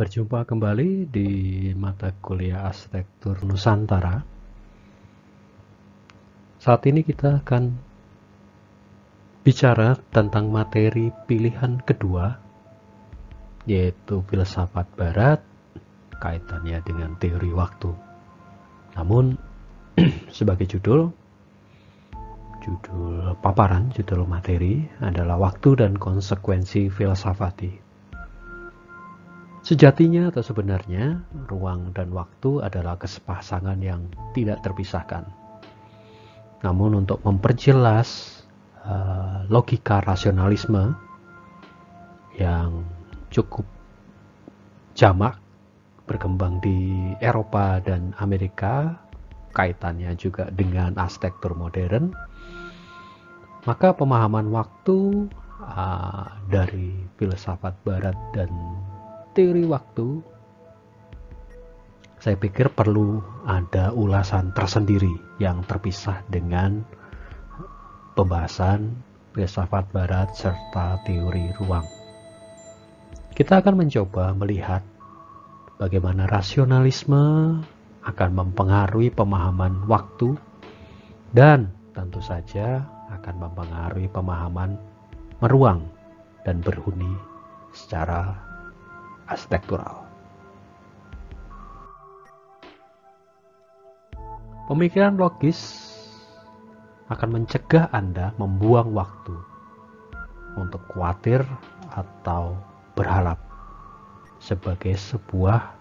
Berjumpa kembali di mata kuliah Arsitektur Nusantara. Saat ini kita akan bicara tentang materi pilihan kedua, yaitu filsafat barat, kaitannya dengan teori waktu. Namun, sebagai judul paparan, judul materi adalah waktu dan konsekuensi filsafati. Sejatinya atau sebenarnya, ruang dan waktu adalah kesepasangan yang tidak terpisahkan. Namun untuk memperjelas logika rasionalisme yang cukup jamak berkembang di Eropa dan Amerika, kaitannya juga dengan arsitektur modern, maka pemahaman waktu dari filsafat barat dan teori waktu, saya pikir perlu ada ulasan tersendiri yang terpisah dengan pembahasan filsafat barat serta teori ruang. Kita akan mencoba melihat bagaimana rasionalisme akan mempengaruhi pemahaman waktu dan tentu saja akan mempengaruhi pemahaman meruang dan berhuni secara arsitektural. Pemikiran logis akan mencegah Anda membuang waktu untuk khawatir atau berharap sebagai sebuah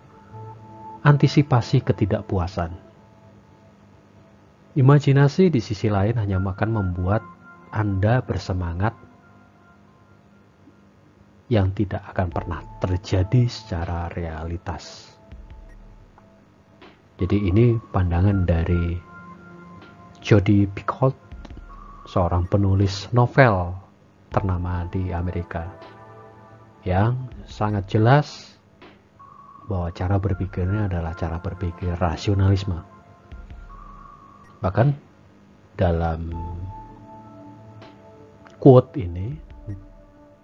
antisipasi ketidakpuasan. Imajinasi di sisi lain hanya akan membuat Anda bersemangat yang tidak akan pernah terjadi secara realitas. Jadi ini pandangan dari Jodi Picoult, seorang penulis novel ternama di Amerika, yang sangat jelas bahwa cara berpikirnya adalah cara berpikir rasionalisme. Bahkan dalam quote ini,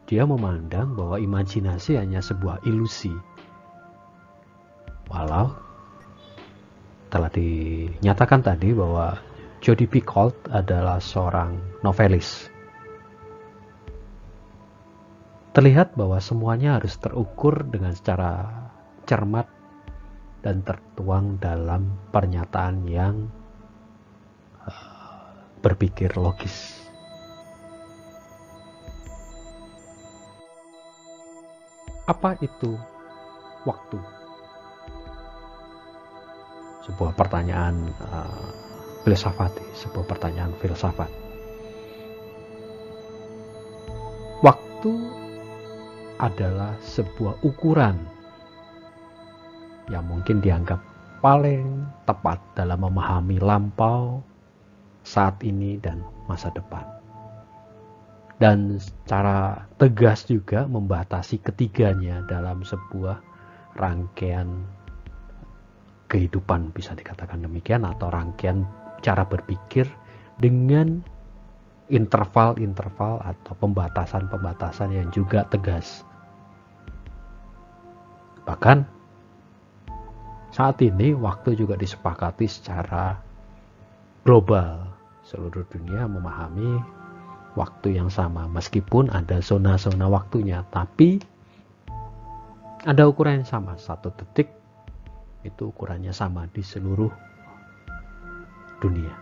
dia memandang bahwa imajinasi hanya sebuah ilusi. Walau telah dinyatakan tadi bahwa Jodi Picoult adalah seorang novelis. Terlihat bahwa semuanya harus terukur dengan secara cermat dan tertuang dalam pernyataan yang berpikir logis. Apa itu waktu? Sebuah pertanyaan filsafati, sebuah pertanyaan filsafat. Waktu adalah sebuah ukuran yang mungkin dianggap paling tepat dalam memahami lampau, saat ini, dan masa depan. Dan secara tegas juga membatasi ketiganya dalam sebuah rangkaian kehidupan, bisa dikatakan demikian, atau rangkaian cara berpikir dengan interval-interval atau pembatasan-pembatasan yang juga tegas. Bahkan saat ini waktu juga disepakati secara global. Seluruh dunia memahami waktu yang sama, meskipun ada zona-zona waktunya, tapi ada ukuran yang sama. 1 detik itu ukurannya sama di seluruh dunia.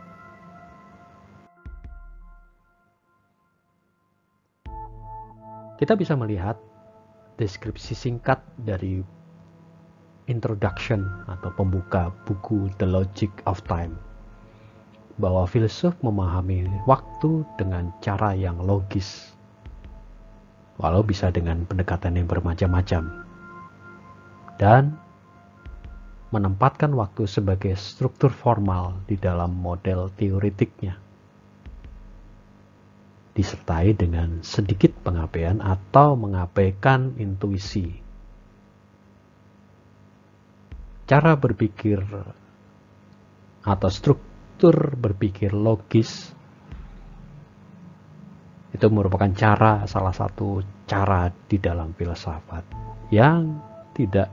Kita bisa melihat deskripsi singkat dari introduction atau pembuka buku The Logic of Time, bahwa filsuf memahami waktu dengan cara yang logis, walau bisa dengan pendekatan yang bermacam-macam, dan menempatkan waktu sebagai struktur formal di dalam model teoretiknya, disertai dengan sedikit pengabaian atau mengabaikan intuisi. Cara berpikir atau struktur berpikir logis itu merupakan salah satu cara di dalam filsafat yang tidak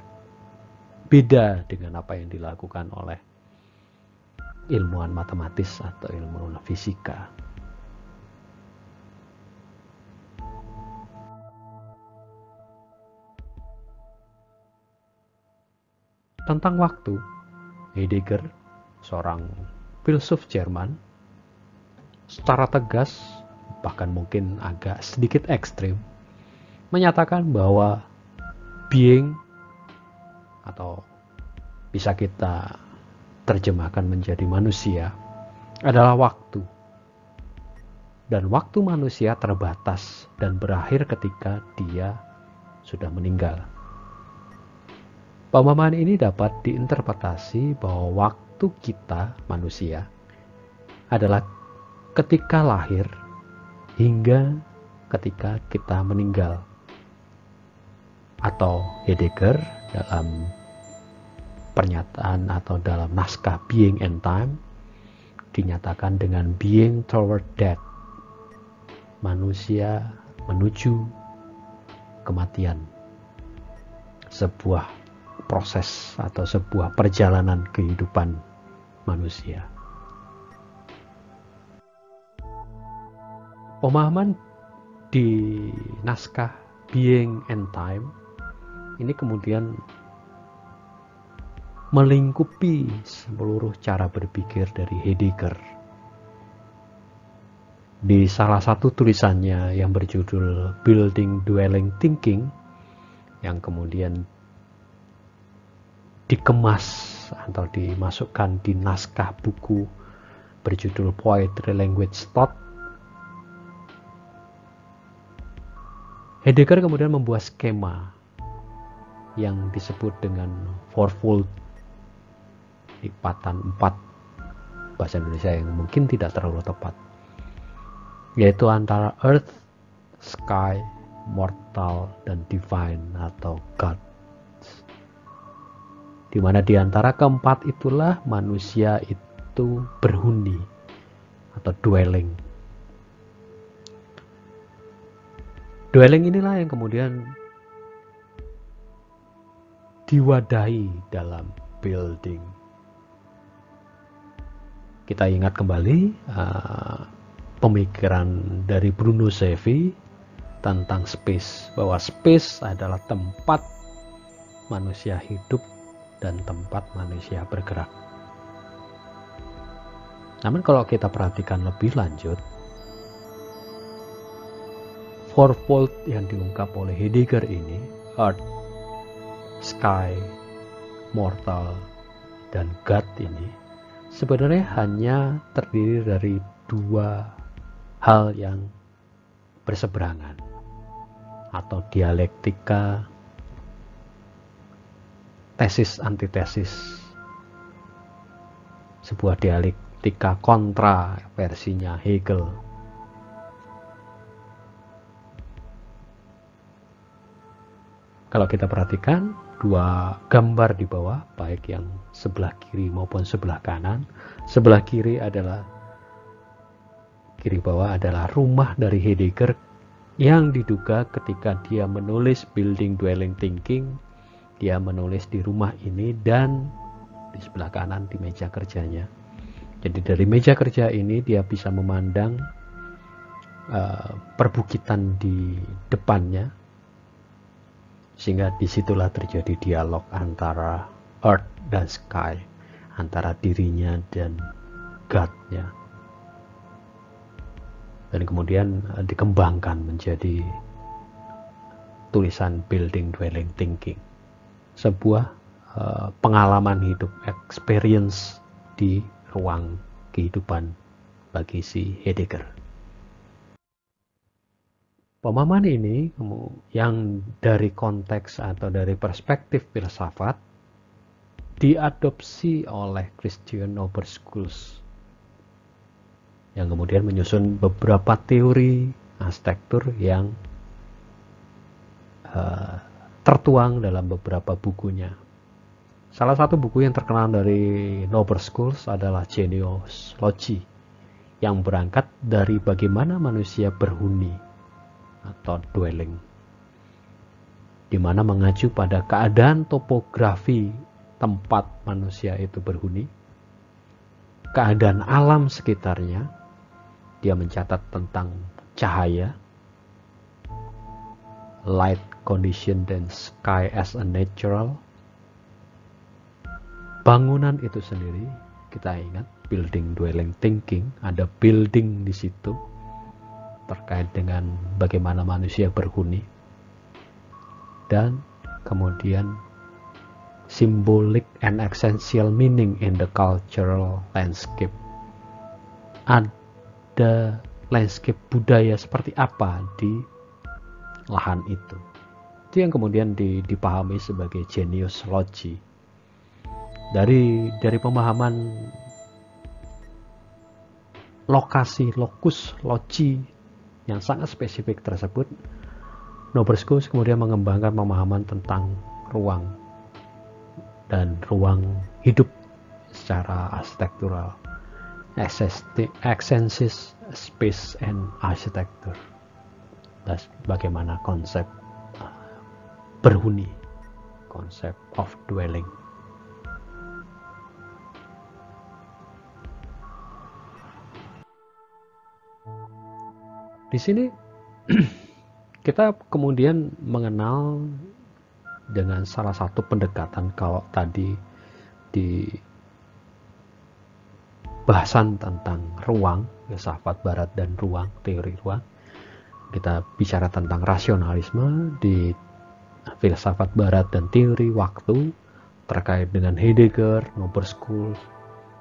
beda dengan apa yang dilakukan oleh ilmuwan matematis atau ilmuwan fisika. Tentang waktu, Heidegger, seorang filsuf Jerman, secara tegas, bahkan mungkin agak sedikit ekstrim, menyatakan bahwa being, atau bisa kita terjemahkan menjadi manusia, adalah waktu. Dan waktu manusia terbatas dan berakhir ketika dia sudah meninggal. Pemahaman ini dapat diinterpretasi bahwa waktu kita manusia adalah ketika lahir hingga ketika kita meninggal. Atau Heidegger dalam pernyataan atau dalam naskah Being and Time dinyatakan dengan being toward death, manusia menuju kematian, sebuah proses atau sebuah perjalanan kehidupan manusia. Pemahaman di naskah Being and Time ini kemudian melingkupi seluruh cara berpikir dari Heidegger. Di salah satu tulisannya yang berjudul Building Dwelling Thinking, yang kemudian dikemas atau dimasukkan di naskah buku berjudul Poetry Language Thought, Heidegger kemudian membuat skema yang disebut dengan fourfold, lipatan 4, bahasa Indonesia yang mungkin tidak terlalu tepat, yaitu antara earth, sky, mortal, dan divine atau God. Di mana di antara keempat itulah manusia itu berhuni atau dwelling. Dwelling inilah yang kemudian diwadahi dalam building. Kita ingat kembali pemikiran dari Bruno Sevi tentang space, bahwa space adalah tempat manusia hidup dan tempat manusia bergerak. Namun kalau kita perhatikan lebih lanjut, fourfold yang diungkap oleh Heidegger ini, earth, sky, mortal, dan God ini, sebenarnya hanya terdiri dari dua hal yang berseberangan atau dialektika tesis antitesis, sebuah dialektika kontra versinya Hegel. Kalau kita perhatikan dua gambar di bawah, baik yang sebelah kiri maupun sebelah kanan, sebelah kiri bawah adalah rumah dari Heidegger yang diduga ketika dia menulis Building Dwelling Thinking, dia menulis di rumah ini, dan di sebelah kanan di meja kerjanya. Jadi dari meja kerja ini dia bisa memandang perbukitan di depannya, sehingga disitulah terjadi dialog antara earth dan sky, antara dirinya dan God-nya. Dan kemudian dikembangkan menjadi tulisan Building Dwelling Thinking, sebuah pengalaman hidup, experience di ruang kehidupan bagi si Heidegger. Pemahaman ini yang dari konteks atau dari perspektif filsafat diadopsi oleh Christian Oberschulz, yang kemudian menyusun beberapa teori arsitektur yang tertuang dalam beberapa bukunya. Salah satu buku yang terkenal dari Oberschulz adalah Genealogy, yang berangkat dari bagaimana manusia berhuni atau dwelling, di mana mengacu pada keadaan topografi tempat manusia itu berhuni, keadaan alam sekitarnya. Dia mencatat tentang cahaya, light condition, dan sky as a natural. Bangunan itu sendiri, kita ingat building dwelling thinking, ada building di situ terkait dengan bagaimana manusia berhuni. Dan kemudian symbolic and essential meaning in the cultural landscape. Ada landscape budaya seperti apa di lahan itu. Itu yang kemudian dipahami sebagai genius loci. Dari pemahaman lokasi, lokus, loci yang sangat spesifik tersebut, Nobruscus kemudian mengembangkan pemahaman tentang ruang dan ruang hidup secara arsitektural, extensive space and architecture. Dan bagaimana konsep berhuni, konsep of dwelling. Di sini kita kemudian mengenal dengan salah satu pendekatan. Kalau tadi di bahasan tentang ruang, filsafat barat dan ruang, teori ruang, kita bicara tentang rasionalisme. Di filsafat barat dan teori waktu terkait dengan Heidegger, Nobruscus,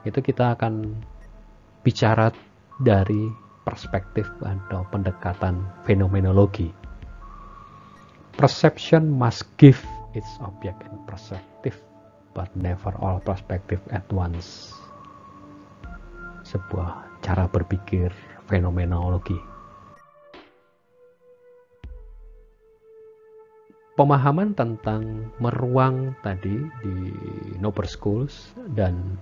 itu kita akan bicara dari perspektif atau pendekatan fenomenologi. Perception must give its object and perspective, but never all perspective at once. Sebuah cara berpikir fenomenologi. Pemahaman tentang meruang tadi di Nobruscus dan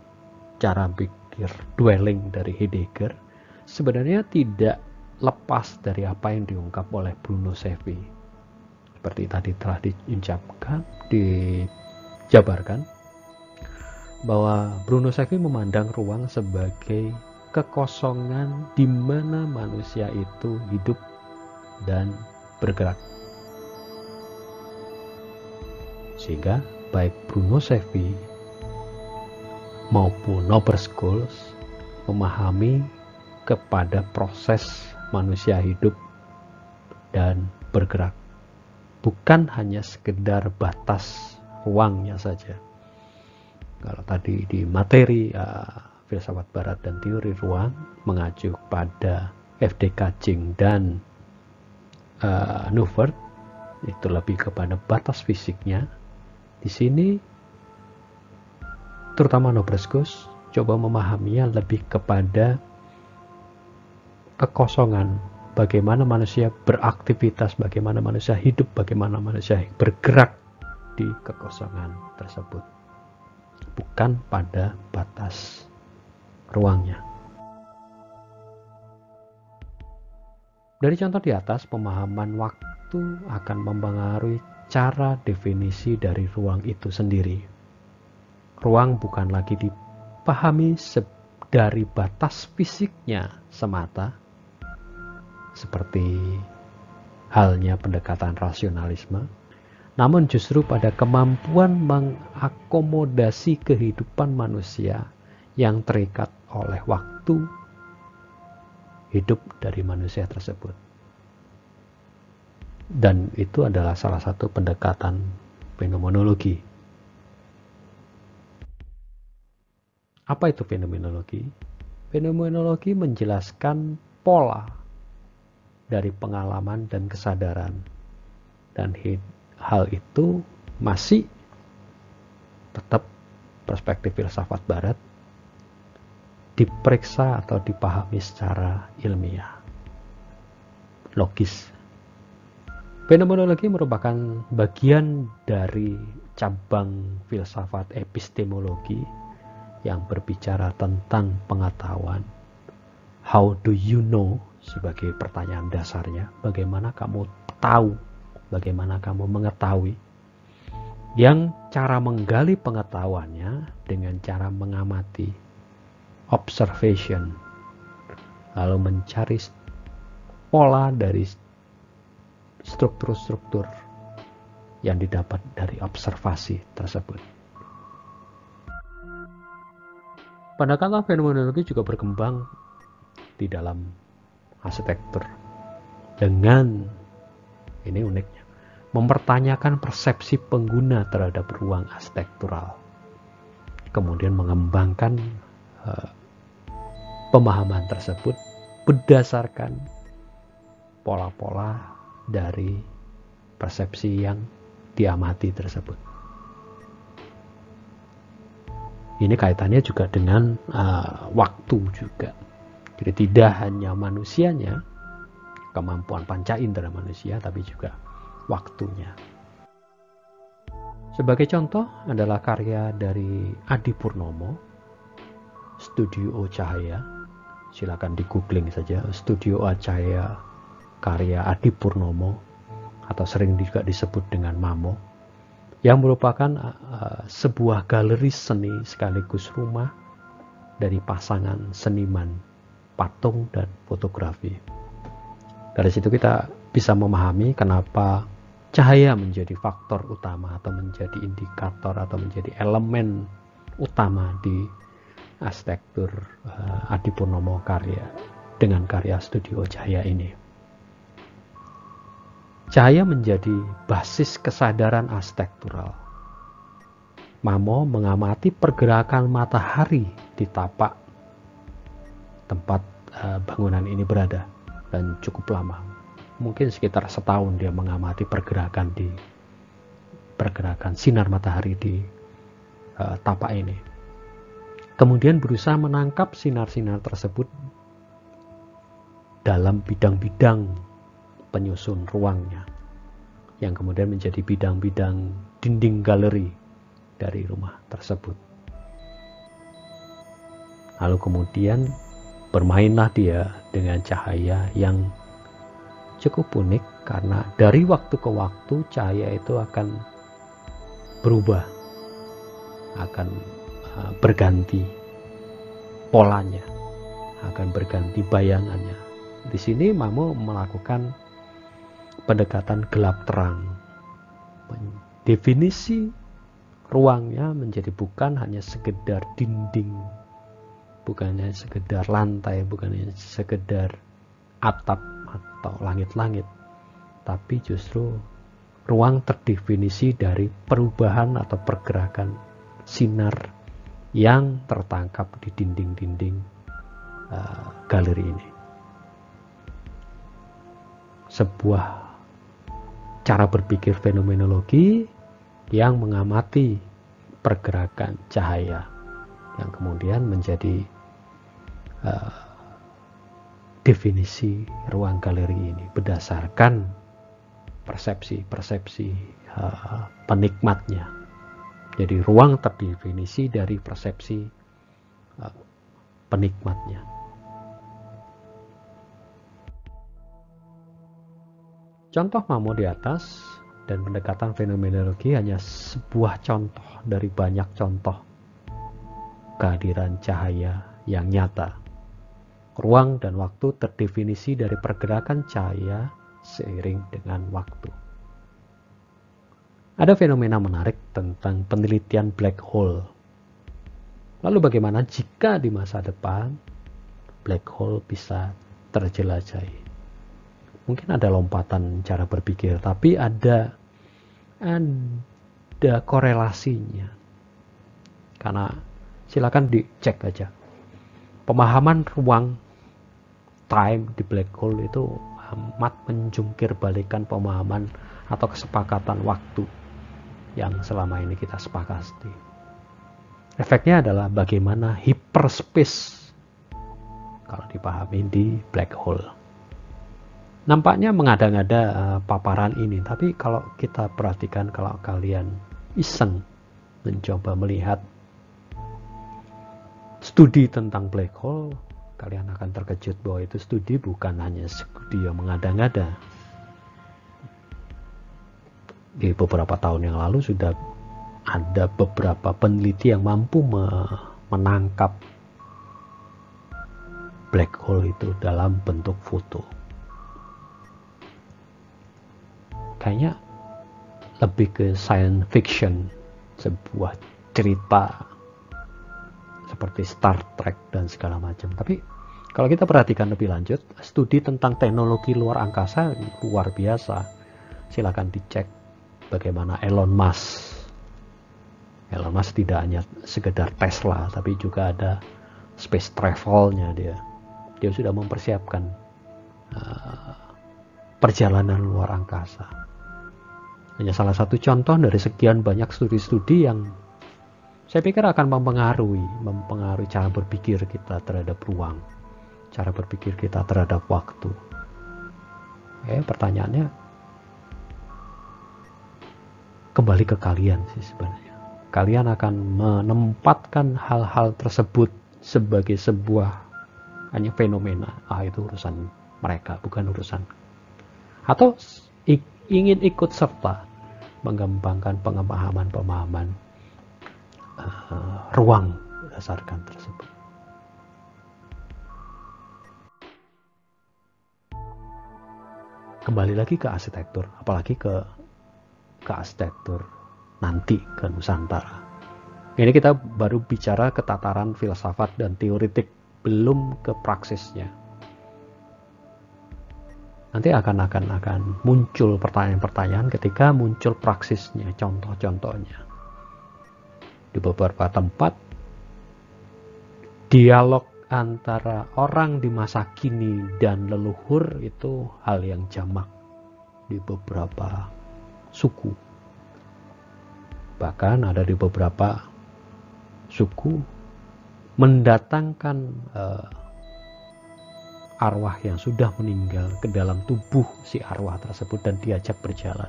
cara pikir dwelling dari Heidegger sebenarnya tidak lepas dari apa yang diungkap oleh Bruno Sevi. Seperti tadi telah dijabarkan bahwa Bruno Sevi memandang ruang sebagai kekosongan di mana manusia itu hidup dan bergerak. Sehingga baik Bruno Sevi maupun Nobruscus memahami kepada proses manusia hidup dan bergerak, bukan hanya sekedar batas ruangnya saja. Kalau tadi di materi filsafat barat dan teori ruang mengacu pada F.D. Jing dan Neuvert, itu lebih kepada batas fisiknya. Di sini terutama Nobruscus coba memahaminya lebih kepada kekosongan, bagaimana manusia beraktivitas, bagaimana manusia hidup, bagaimana manusia bergerak di kekosongan tersebut, bukan pada batas ruangnya. Dari contoh di atas, pemahaman waktu akan mempengaruhi cara definisi dari ruang itu sendiri. Ruang bukan lagi dipahami dari batas fisiknya semata, seperti halnya pendekatan rasionalisme, namun justru pada kemampuan mengakomodasi kehidupan manusia yang terikat oleh waktu hidup dari manusia tersebut. Dan itu adalah salah satu pendekatan fenomenologi. Apa itu fenomenologi? Fenomenologi menjelaskan pola dari pengalaman dan kesadaran, dan hal itu masih tetap perspektif filsafat barat diperiksa atau dipahami secara ilmiah, logis. Fenomenologi merupakan bagian dari cabang filsafat epistemologi yang berbicara tentang pengetahuan. How do you know? Sebagai pertanyaan dasarnya, bagaimana kamu tahu, bagaimana kamu mengetahui, yang cara menggali pengetahuannya dengan cara mengamati, observation, lalu mencari pola dari struktur-struktur yang didapat dari observasi tersebut. Pendekatan fenomenologi juga berkembang di dalam arsitektur dengan, ini uniknya, mempertanyakan persepsi pengguna terhadap ruang arsitektural, kemudian mengembangkan pemahaman tersebut berdasarkan pola-pola dari persepsi yang diamati tersebut. Ini kaitannya juga dengan waktu juga. Jadi tidak hanya manusianya, kemampuan panca indera manusia, tapi juga waktunya. Sebagai contoh adalah karya dari Adi Purnomo, Studio Cahaya. Silakan di googling saja, Studio Cahaya karya Adi Purnomo, atau sering juga disebut dengan Mamo, yang merupakan sebuah galeri seni sekaligus rumah dari pasangan seniman patung dan fotografi. Dari situ kita bisa memahami kenapa cahaya menjadi faktor utama atau menjadi indikator atau menjadi elemen utama di arsitektur Adi Purnomo dengan karya Studio Cahaya ini. Cahaya menjadi basis kesadaran arsitektural. Mamo mengamati pergerakan matahari di tapak tempat bangunan ini berada, dan cukup lama. Mungkin sekitar setahun dia mengamati pergerakan sinar matahari di tapak ini. Kemudian berusaha menangkap sinar-sinar tersebut dalam bidang-bidang penyusun ruangnya, yang kemudian menjadi bidang-bidang dinding galeri dari rumah tersebut. Lalu kemudian bermainlah dia dengan cahaya yang cukup unik, karena dari waktu ke waktu cahaya itu akan berubah, akan berganti polanya, akan berganti bayangannya. Di sini Mamo melakukan pendekatan gelap terang. Definisi ruangnya menjadi bukan hanya sekedar dinding, bukan hanya sekedar lantai, bukan hanya sekedar atap atau langit-langit, tapi justru ruang terdefinisi dari perubahan atau pergerakan sinar yang tertangkap di dinding-dinding galeri ini. Sebuah cara berpikir fenomenologi yang mengamati pergerakan cahaya, yang kemudian menjadi definisi ruang galeri ini berdasarkan persepsi penikmatnya. Jadi ruang terdefinisi dari persepsi penikmatnya. Contoh Mamo di atas dan pendekatan fenomenologi hanya sebuah contoh dari banyak contoh kehadiran cahaya yang nyata. Ruang dan waktu terdefinisi dari pergerakan cahaya seiring dengan waktu. Ada fenomena menarik tentang penelitian black hole. Lalu bagaimana jika di masa depan black hole bisa terjelajahi? Mungkin ada lompatan cara berpikir, tapi ada korelasinya. Karena silakan dicek aja. Pemahaman ruang time di black hole itu amat menjungkir balikan pemahaman atau kesepakatan waktu yang selama ini kita sepakati. Efeknya adalah bagaimana hyperspace kalau dipahami di black hole. Nampaknya mengada-ngada paparan ini, tapi kalau kita perhatikan, kalau kalian iseng mencoba melihat studi tentang black hole, kalian akan terkejut bahwa itu studi bukan hanya studi yang mengada-ngada. Di beberapa tahun yang lalu sudah ada beberapa peneliti yang mampu menangkap black hole itu dalam bentuk foto. Kayaknya lebih ke science fiction, sebuah cerita seperti Star Trek dan segala macam. Tapi kalau kita perhatikan lebih lanjut, studi tentang teknologi luar angkasa luar biasa. Silakan dicek bagaimana Elon Musk tidak hanya sekedar Tesla, tapi juga ada space travelnya dia. Dia sudah mempersiapkan perjalanan luar angkasa. Hanya salah satu contoh dari sekian banyak studi-studi yang saya pikir akan mempengaruhi cara berpikir kita terhadap ruang, cara berpikir kita terhadap waktu. Pertanyaannya kembali ke kalian sih sebenarnya. Kalian akan menempatkan hal-hal tersebut sebagai sebuah hanya fenomena. Itu urusan mereka, bukan urusan. Atau ingin ikut serta mengembangkan pemahaman ruang berdasarkan tersebut. Kembali lagi ke arsitektur, apalagi ke arsitektur nanti ke Nusantara. Ini kita baru bicara ke tataran filsafat dan teoritik, belum ke praksisnya. Nanti akan muncul pertanyaan-pertanyaan ketika muncul praksisnya, contoh-contohnya. Di beberapa tempat, dialog antara orang di masa kini dan leluhur itu hal yang jamak di beberapa suku. Bahkan ada di beberapa suku mendatangkan arwah yang sudah meninggal ke dalam tubuh si arwah tersebut dan diajak berjalan.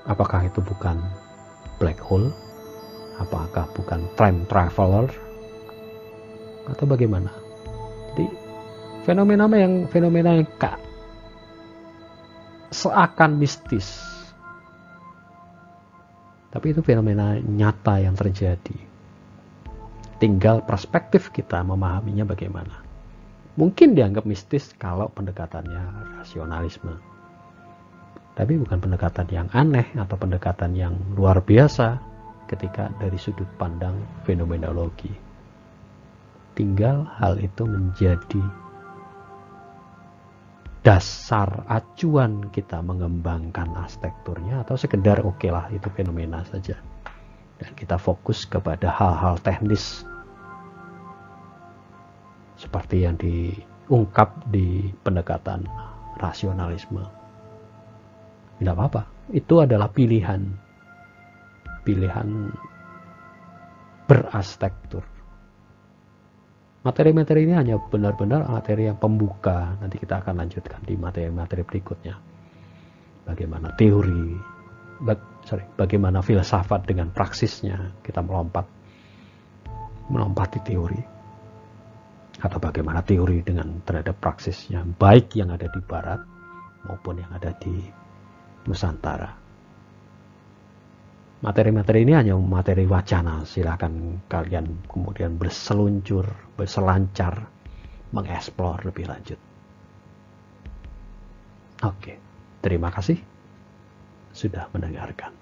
Apakah itu bukan black hole? Apakah bukan time traveler? Atau bagaimana? Jadi fenomena yang seakan mistis. Tapi itu fenomena nyata yang terjadi. Tinggal perspektif kita memahaminya bagaimana. Mungkin dianggap mistis kalau pendekatannya rasionalisme. Tapi bukan pendekatan yang aneh atau pendekatan yang luar biasa ketika dari sudut pandang fenomenologi. Tinggal hal itu menjadi dasar acuan kita mengembangkan arsitekturnya atau sekedar lah itu fenomena saja. Dan kita fokus kepada hal-hal teknis seperti yang diungkap di pendekatan rasionalisme. Tidak apa-apa, itu adalah pilihan berarsitektur. Materi-materi ini hanya benar-benar materi yang pembuka. Nanti kita akan lanjutkan di materi-materi berikutnya. Bagaimana teori, bagaimana filsafat dengan praksisnya, kita melompati teori. Atau bagaimana teori dengan terhadap praksisnya, baik yang ada di barat maupun yang ada di Nusantara. Materi-materi ini hanya materi wacana, silakan kalian kemudian berselancar, mengeksplor lebih lanjut. Oke, terima kasih sudah mendengarkan.